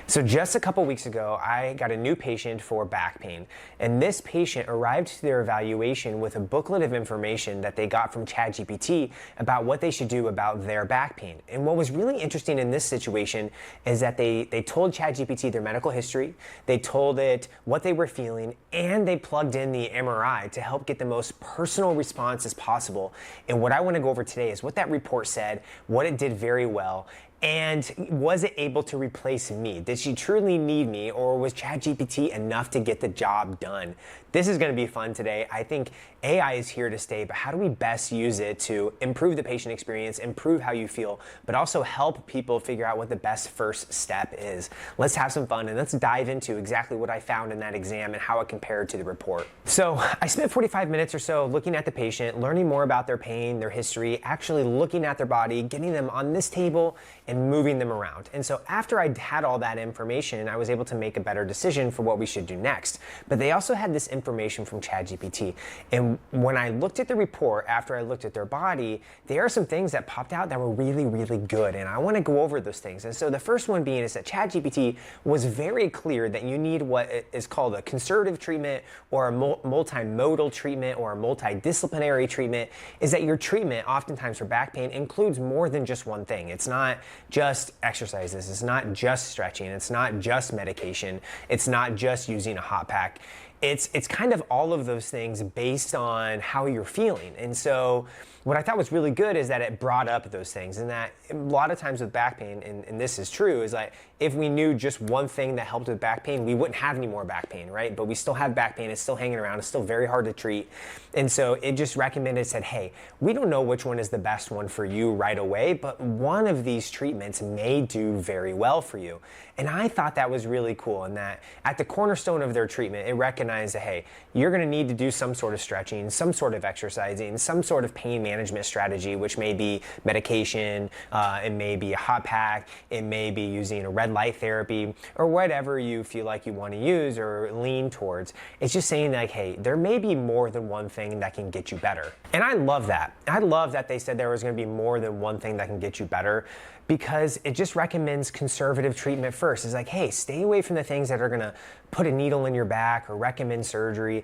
So just a couple weeks ago, I got a new patient for back pain, and this patient arrived to their evaluation with a booklet of information that they got from ChatGPT about what they should do about their back pain. And what was really interesting in this situation is that they told ChatGPT their medical history, they told it what they were feeling, and they plugged in the MRI to help get the most personal response as possible. And what I want to go over today is what that report said, what it did very well, and was it able to replace me? Did she truly need me, or was ChatGPT enough to get the job done? This is going to be fun today. I think AI is here to stay, but how do we best use it to improve the patient experience, improve how you feel, but also help people figure out what the best first step is? Let's have some fun and let's dive into exactly what I found in that exam and how it compared to the report. So I spent 45 minutes or so looking at the patient, learning more about their pain, their history, actually looking at their body, getting them on this table and moving them around. And so after I had all that information, I was able to make a better decision for what we should do next. But they also had this information from ChatGPT. And when I looked at the report, after I looked at their body, there are some things that popped out that were really, really good. And I want to go over those things. And so the first one being is that ChatGPT was very clear that you need what is called a conservative treatment or a multimodal treatment or a multidisciplinary treatment, is that your treatment oftentimes for back pain includes more than just one thing. It's not just exercises, it's not just stretching, it's not just medication, it's not just using a hot pack. It's kind of all of those things based on how you're feeling. And so what I thought was really good is that it brought up those things, and that a lot of times with back pain, and this is true, is like if we knew just one thing that helped with back pain, we wouldn't have any more back pain, right? But we still have back pain, it's still hanging around, it's still very hard to treat. And so it just recommended, said, hey, we don't know which one is the best one for you right away, but one of these treatments may do very well for you. And I thought that was really cool, and that at the cornerstone of their treatment, it recognized that, hey, you're gonna need to do some sort of stretching, some sort of exercising, some sort of pain management strategy, which may be medication, it may be a hot pack, it may be using a red light therapy, or whatever you feel like you want to use or lean towards. It's just saying like, hey, there may be more than one thing that can get you better. And I love that. I love that they said there was going to be more than one thing that can get you better, because it just recommends conservative treatment first. It's like, hey, stay away from the things that are gonna put a needle in your back or recommend surgery.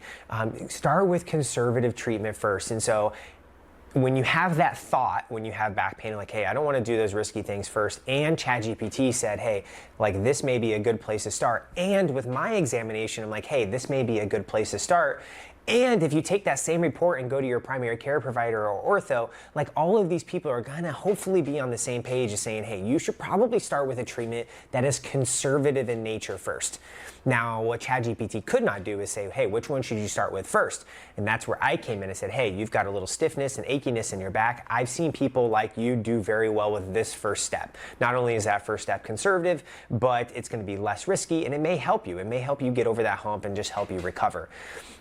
Start with conservative treatment first. And so when you have that thought, when you have back pain, like, hey, I don't want to do those risky things first, and ChatGPT said, hey, like this may be a good place to start. And with my examination, I'm like, hey, this may be a good place to start. And if you take that same report and go to your primary care provider or ortho, like all of these people are gonna hopefully be on the same page as saying, hey, you should probably start with a treatment that is conservative in nature first. Now, what ChatGPT could not do is say, hey, which one should you start with first? And that's where I came in and said, hey, you've got a little stiffness and achiness in your back. I've seen people like you do very well with this first step. Not only is that first step conservative, but it's gonna be less risky, and it may help you. It may help you get over that hump and just help you recover.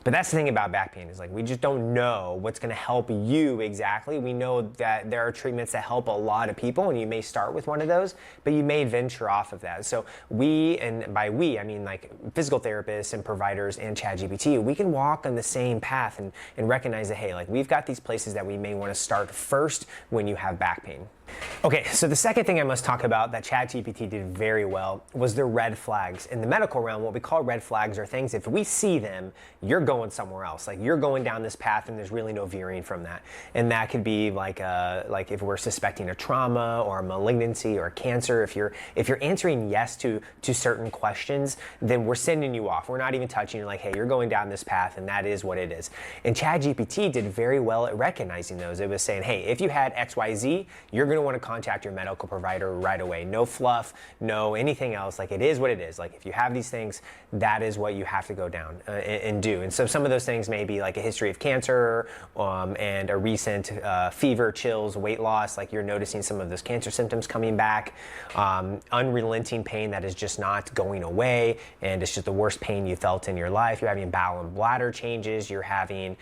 But that's the thing about back pain, is like we just don't know what's going to help you exactly. We know that there are treatments that help a lot of people, and you may start with one of those, but you may venture off of that. So we, and by we, I mean like physical therapists and providers and ChatGPT, we can walk on the same path and recognize that, hey, like we've got these places that we may want to start first when you have back pain. Okay, so the second thing I must talk about that ChatGPT did very well was the red flags. In the medical realm, what we call red flags are things, if we see them, you're going somewhere else. Like you're going down this path and there's really no veering from that. And that could be like if we're suspecting a trauma or a malignancy or a cancer, if you're answering yes to certain questions, then we're sending you off. We're not even touching you, like, hey, you're going down this path and that is what it is. And ChatGPT did very well at recognizing those. It was saying, hey, if you had XYZ, you're going to want to contact your medical provider right away. No fluff, no anything else. Like it is what it is. Like if you have these things, that is what you have to go down and do. And so some of those things may be like a history of cancer and a recent fever, chills, weight loss, like you're noticing some of those cancer symptoms coming back, unrelenting pain that is just not going away, and it's just the worst pain you felt in your life. You're having bowel and bladder changes, you're having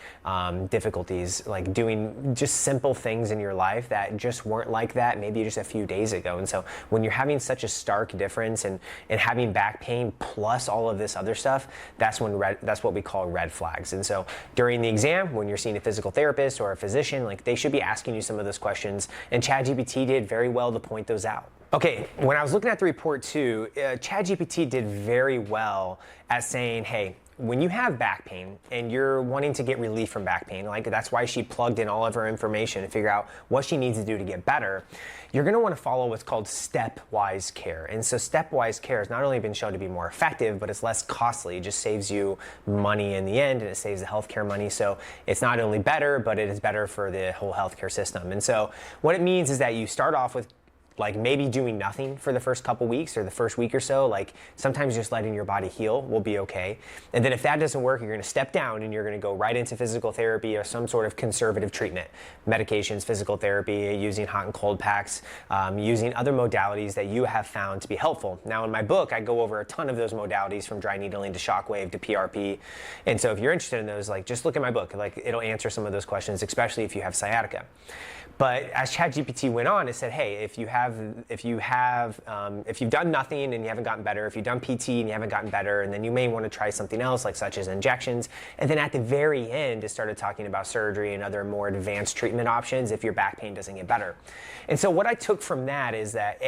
difficulties like doing just simple things in your life that just weren't like like that maybe just a few days ago. And so when you're having such a stark difference and having back pain plus all of this other stuff, that's what we call red flags. And so during the exam, when you're seeing a physical therapist or a physician, like they should be asking you some of those questions, and ChatGPT did very well to point those out. Okay, when I was looking at the report too, ChatGPT did very well at saying, hey, when you have back pain and you're wanting to get relief from back pain, like that's why she plugged in all of her information to figure out what she needs to do to get better, you're gonna wanna follow what's called stepwise care. And so stepwise care has not only been shown to be more effective, but it's less costly. It just saves you money in the end, and it saves the healthcare money. So it's not only better, but it is better for the whole healthcare system. And so what it means is that you start off with like maybe doing nothing for the first couple weeks or the first week or so. Like sometimes just letting your body heal will be okay. And then if that doesn't work, you're gonna step down and you're gonna go right into physical therapy or some sort of conservative treatment. Medications, physical therapy, using hot and cold packs, using other modalities that you have found to be helpful. Now in my book, I go over a ton of those modalities, from dry needling to shockwave to PRP. And so if you're interested in those, like just look at my book. Like it'll answer some of those questions, especially if you have sciatica. But as ChatGPT went on, it said, hey, if you've done nothing and you haven't gotten better, if you've done PT and you haven't gotten better, and then you may want to try something else, like such as injections. And then at the very end, it started talking about surgery and other more advanced treatment options if your back pain doesn't get better. And so what I took from that is that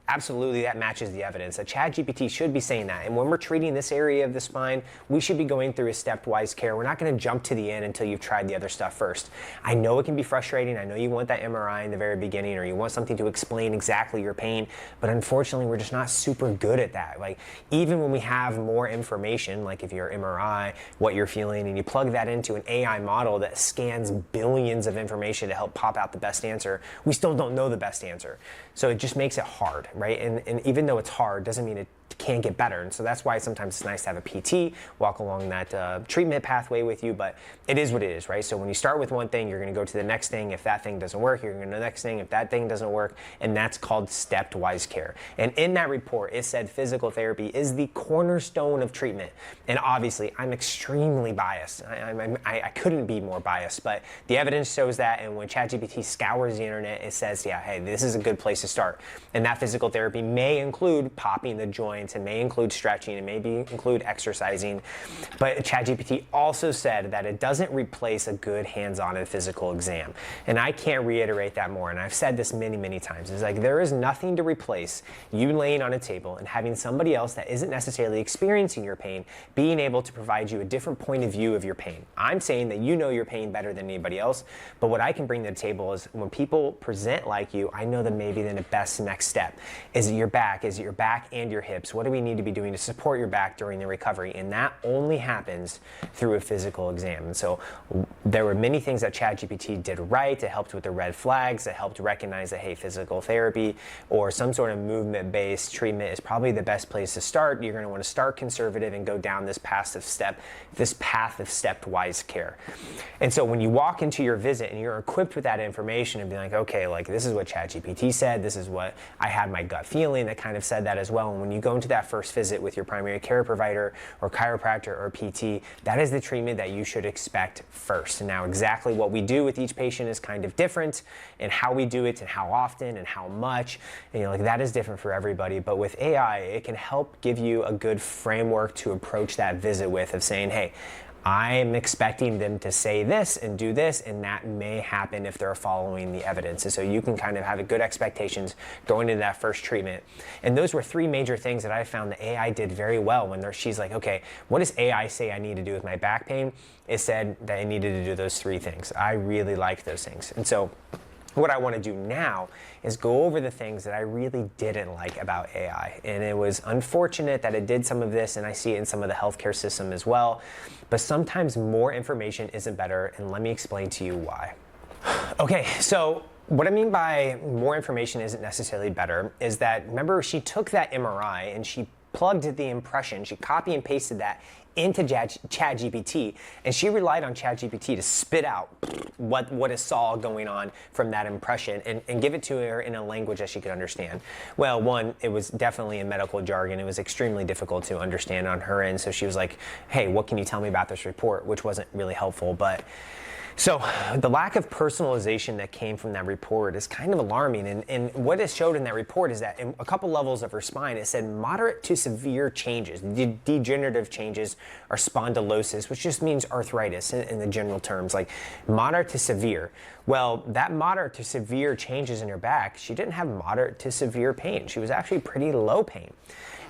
absolutely, that matches the evidence. That ChatGPT should be saying that. And when we're treating this area of the spine, we should be going through a stepwise care. We're not going to jump to the end until you've tried the other stuff first. I know it can be frustrating. I know you want that MRI in the very beginning, or you want something to explain exactly your pain. But unfortunately, we're just not super good at that. Like even when we have more information, like if you're MRI, what you're feeling, and you plug that into an AI model that scans billions of information to help pop out the best answer, we still don't know the best answer. So it just makes it hard. Right? And even though it's hard, doesn't mean it can't get better. And so that's why sometimes it's nice to have a PT walk along that treatment pathway with you, but it is what it is, right? So when you start with one thing, you're gonna go to the next thing. If that thing doesn't work, you're gonna go to the next thing. If that thing doesn't work, and that's called stepwise care. And in that report, it said physical therapy is the cornerstone of treatment. And obviously, I'm extremely biased. I couldn't be more biased, but the evidence shows that, and when ChatGPT scours the internet, it says, yeah, hey, this is a good place to start. And that physical therapy may include popping the joints, and may include stretching, and maybe include exercising. But ChatGPT also said that it doesn't replace a good hands-on and physical exam. And I can't reiterate that more, and I've said this many, many times. It's like there is nothing to replace you laying on a table and having somebody else that isn't necessarily experiencing your pain being able to provide you a different point of view of your pain. I'm saying that you know your pain better than anybody else, but what I can bring to the table is when people present like you, I know that maybe then the best next step. Is it your back? Is it your back and your hips? What do we need to be doing to support your back during the recovery? And that only happens through a physical exam. And so there were many things that ChatGPT did right. It helped with the red flags. It helped recognize that, hey, physical therapy or some sort of movement-based treatment is probably the best place to start. You're going to want to start conservative and go down this path of stepwise care. And so when you walk into your visit and you're equipped with that information and be like, okay, like this is what ChatGPT said, this is what I had my gut feeling that kind of said that as well. And when you go into that first visit with your primary care provider or chiropractor or PT, that is the treatment that you should expect first. And now exactly what we do with each patient is kind of different, and how we do it and how often and how much, and like that is different for everybody. But with AI, it can help give you a good framework to approach that visit with, of saying, hey, I'm expecting them to say this and do this, and that may happen if they're following the evidence. And so you can kind of have good expectations going into that first treatment. And those were three major things that I found that AI did very well when she's like, okay, what does AI say I need to do with my back pain? It said that I needed to do those three things. I really like those things. And so what I want to do now is go over the things that I really didn't like about AI. And it was unfortunate that it did some of this, and I see it in some of the healthcare system as well. But sometimes more information isn't better, and let me explain to you why. Okay, so what I mean by more information isn't necessarily better is that, remember, she took that MRI and she plugged the impression, she copy and pasted that into ChatGPT, and she relied on ChatGPT to spit out what it saw going on from that impression and give it to her in a language that she could understand. Well, one, it was definitely in medical jargon. It was extremely difficult to understand on her end, so she was like, hey, what can you tell me about this report? Which wasn't really helpful, but So the lack of personalization that came from that report is kind of alarming. And what it showed in that report is that in a couple levels of her spine, it said moderate to severe changes. Degenerative changes are spondylosis, which just means arthritis in the general terms, like moderate to severe. Well, that moderate to severe changes in her back, she didn't have moderate to severe pain. She was actually pretty low pain.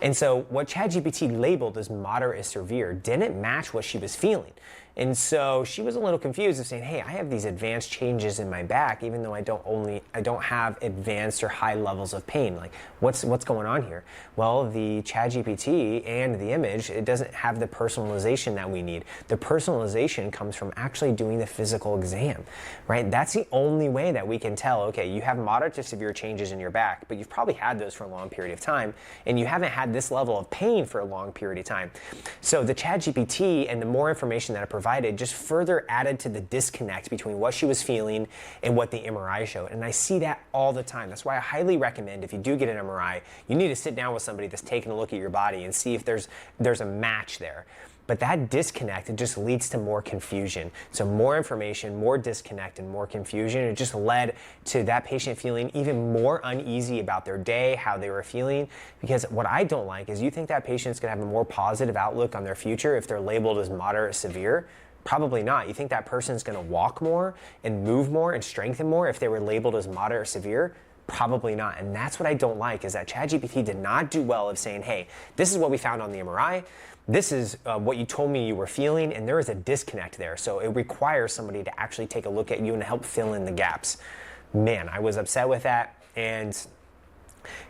And so what ChatGPT labeled as moderate to severe didn't match what she was feeling. And so she was a little confused of saying, hey, I have these advanced changes in my back, even though I don't have advanced or high levels of pain. Like, what's going on here? Well, the ChatGPT and the image, it doesn't have the personalization that we need. The personalization comes from actually doing the physical exam, right? That's the only way that we can tell, okay, you have moderate to severe changes in your back, but you've probably had those for a long period of time, and you haven't had this level of pain for a long period of time. So the ChatGPT and the more information that it provided just further added to the disconnect between what she was feeling and what the MRI showed. And I see that all the time. That's why I highly recommend, if you do get an MRI, you need to sit down with somebody that's taking a look at your body and see if there's a match there. But that disconnect, it just leads to more confusion. So more information, more disconnect, and more confusion. It just led to that patient feeling even more uneasy about their day, how they were feeling. Because what I don't like is you think that patient's gonna have a more positive outlook on their future if they're labeled as moderate or severe. Probably not. You think that person's gonna walk more and move more and strengthen more if they were labeled as moderate or severe? Probably not. And that's what I don't like, is that ChatGPT did not do well of saying, hey, this is what we found on the MRI. This is what you told me you were feeling, and there is a disconnect there. So it requires somebody to actually take a look at you and help fill in the gaps. Man, I was upset with that, and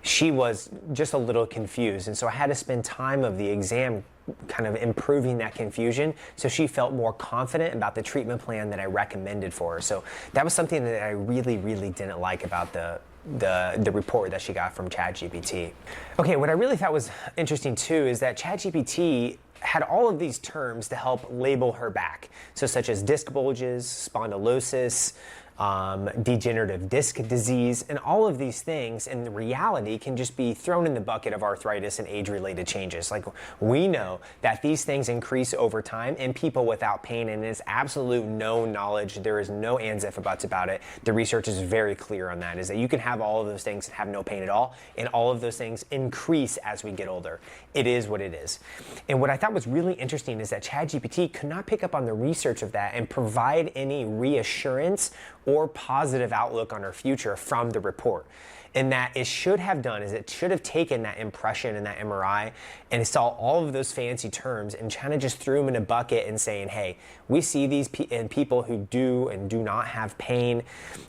she was just a little confused. And so I had to spend time of the exam kind of improving that confusion so she felt more confident about the treatment plan that I recommended for her. So that was something that I really, really didn't like about the report that she got from ChatGPT. Okay, what I really thought was interesting too is that ChatGPT had all of these terms to help label her back. So such as disc bulges, spondylosis, degenerative disc disease, and all of these things in reality can just be thrown in the bucket of arthritis and age-related changes. Like, we know that these things increase over time in people without pain, and it's absolute known knowledge. There is no ands, ifs, or buts about it. The research is very clear on that, is that you can have all of those things and have no pain at all, and all of those things increase as we get older. It is what it is. And what I thought was really interesting is that ChatGPT could not pick up on the research of that and provide any reassurance or positive outlook on her future from the report. And that it should have done is it should have taken that impression and that MRI and saw all of those fancy terms and kind of just threw them in a bucket and saying, hey, we see these in people who do and do not have pain.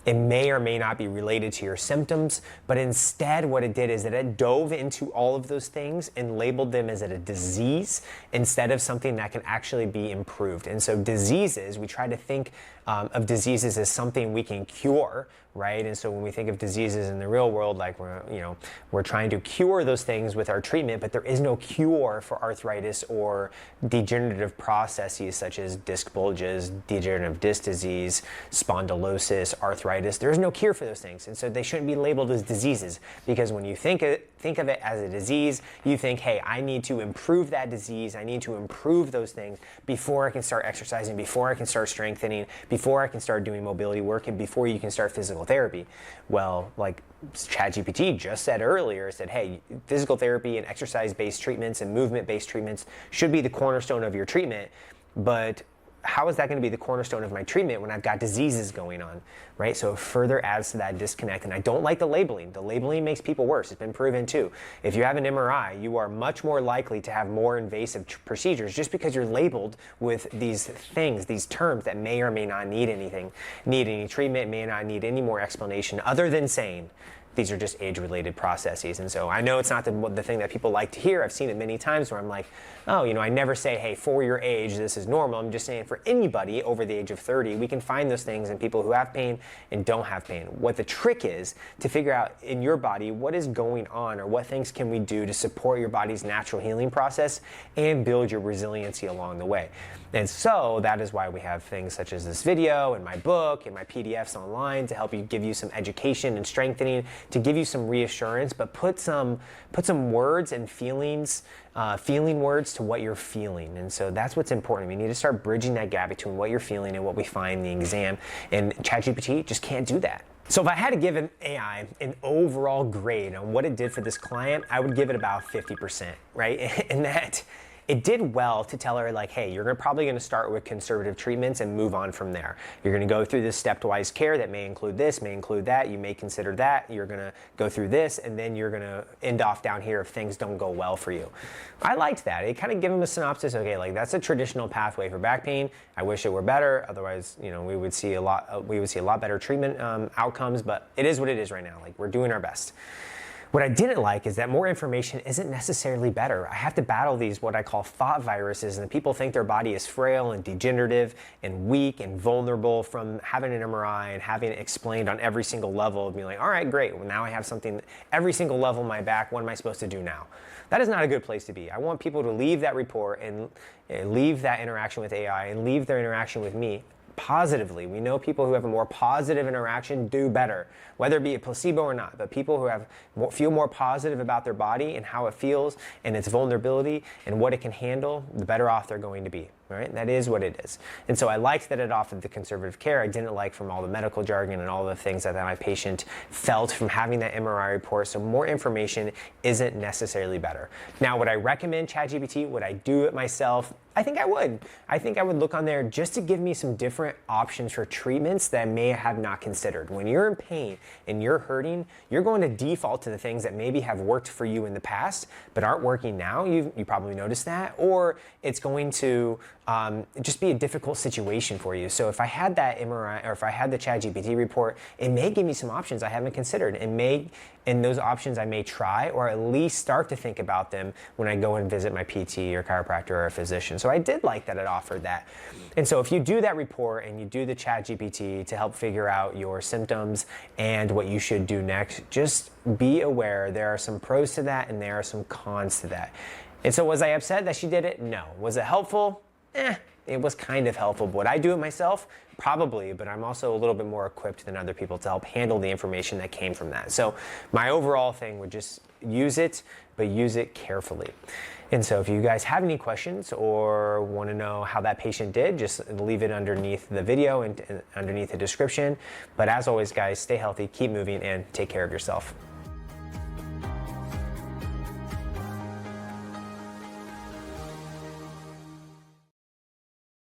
It may or may not be related to your symptoms, but instead what it did is that it dove into all of those things and labeled them as a disease instead of something that can actually be improved. And so diseases, we try to think of diseases as something we can cure, right? And so when we think of diseases in the real world, like we're trying to cure those things with our treatment, but there is no cure for arthritis or degenerative processes such as disc bulges, degenerative disc disease, spondylosis, arthritis. There is no cure for those things, and so they shouldn't be labeled as diseases, because when you think of it as a disease, you think, hey, I need to improve that disease, I need to improve those things before I can start exercising, before I can start strengthening, before I can start doing mobility work, and before you can start physical therapy. Well, like ChatGPT just said earlier, said, hey, physical therapy and exercise-based treatments and movement-based treatments should be the cornerstone of your treatment, but how is that going to be the cornerstone of my treatment when I've got diseases going on, right? So it further adds to that disconnect. And I don't like the labeling. The labeling makes people worse. It's been proven too. If you have an MRI, you are much more likely to have more invasive procedures just because you're labeled with these things, these terms that may or may not need any treatment, may not need any more explanation other than saying, these are just age-related processes. And so I know it's not the thing that people like to hear. I've seen it many times where I'm like, oh, I never say, hey, for your age, this is normal. I'm just saying for anybody over the age of 30, we can find those things in people who have pain and don't have pain. What the trick is to figure out in your body what is going on, or what things can we do to support your body's natural healing process and build your resiliency along the way. And so that is why we have things such as this video and my book and my PDFs online to help you, give you some education and strengthening to give you some reassurance, but put some words and feelings, feeling words to what you're feeling. And so that's what's important. We need to start bridging that gap between what you're feeling and what we find in the exam. And ChatGPT just can't do that. So if I had to give an AI an overall grade on what it did for this client, I would give it about 50%, right? And that it did well to tell her, like, hey, you're probably going to start with conservative treatments and move on from there. You're going to go through this stepwise care that may include this, may include that. You may consider that. You're going to go through this, and then you're going to end off down here if things don't go well for you. I liked that. It kind of gave them a synopsis. Okay, like that's a traditional pathway for back pain. I wish it were better. Otherwise, you know, we would see a lot better treatment outcomes. But it is what it is right now. Like, we're doing our best. What I didn't like is that more information isn't necessarily better. I have to battle these, what I call thought viruses, and people think their body is frail and degenerative and weak and vulnerable from having an MRI and having it explained on every single level and being like, all right, great, well, now I have something, every single level of my back, what am I supposed to do now? That is not a good place to be. I want people to leave that report and leave that interaction with AI and leave their interaction with me positively. We know people who have a more positive interaction do better, whether it be a placebo or not. But people who feel more positive about their body and how it feels and its vulnerability and what it can handle, the better off they're going to be. Right? That is what it is. And so I liked that it offered the conservative care. I didn't like from all the medical jargon and all the things that my patient felt from having that MRI report. So more information isn't necessarily better. Now, would I recommend ChatGPT? Would I do it myself? I think I would. I think I would look on there just to give me some different options for treatments that I may have not considered. When you're in pain and you're hurting, you're going to default to the things that maybe have worked for you in the past but aren't working now. You probably noticed that. Or it's going to just be a difficult situation for you. So if I had that MRI or if I had the ChatGPT report, it may give me some options I haven't considered. And those options I may try or at least start to think about them when I go and visit my PT or chiropractor or a physician. So I did like that it offered that. And so if you do that report and you do the ChatGPT to help figure out your symptoms and what you should do next, just be aware there are some pros to that and there are some cons to that. And so was I upset that she did it? No. Was it helpful? It was kind of helpful. Would I do it myself? Probably, but I'm also a little bit more equipped than other people to help handle the information that came from that. So my overall thing would just use it, but use it carefully. And so if you guys have any questions or want to know how that patient did, just leave it underneath the video and underneath the description. But as always, guys, stay healthy, keep moving, and take care of yourself.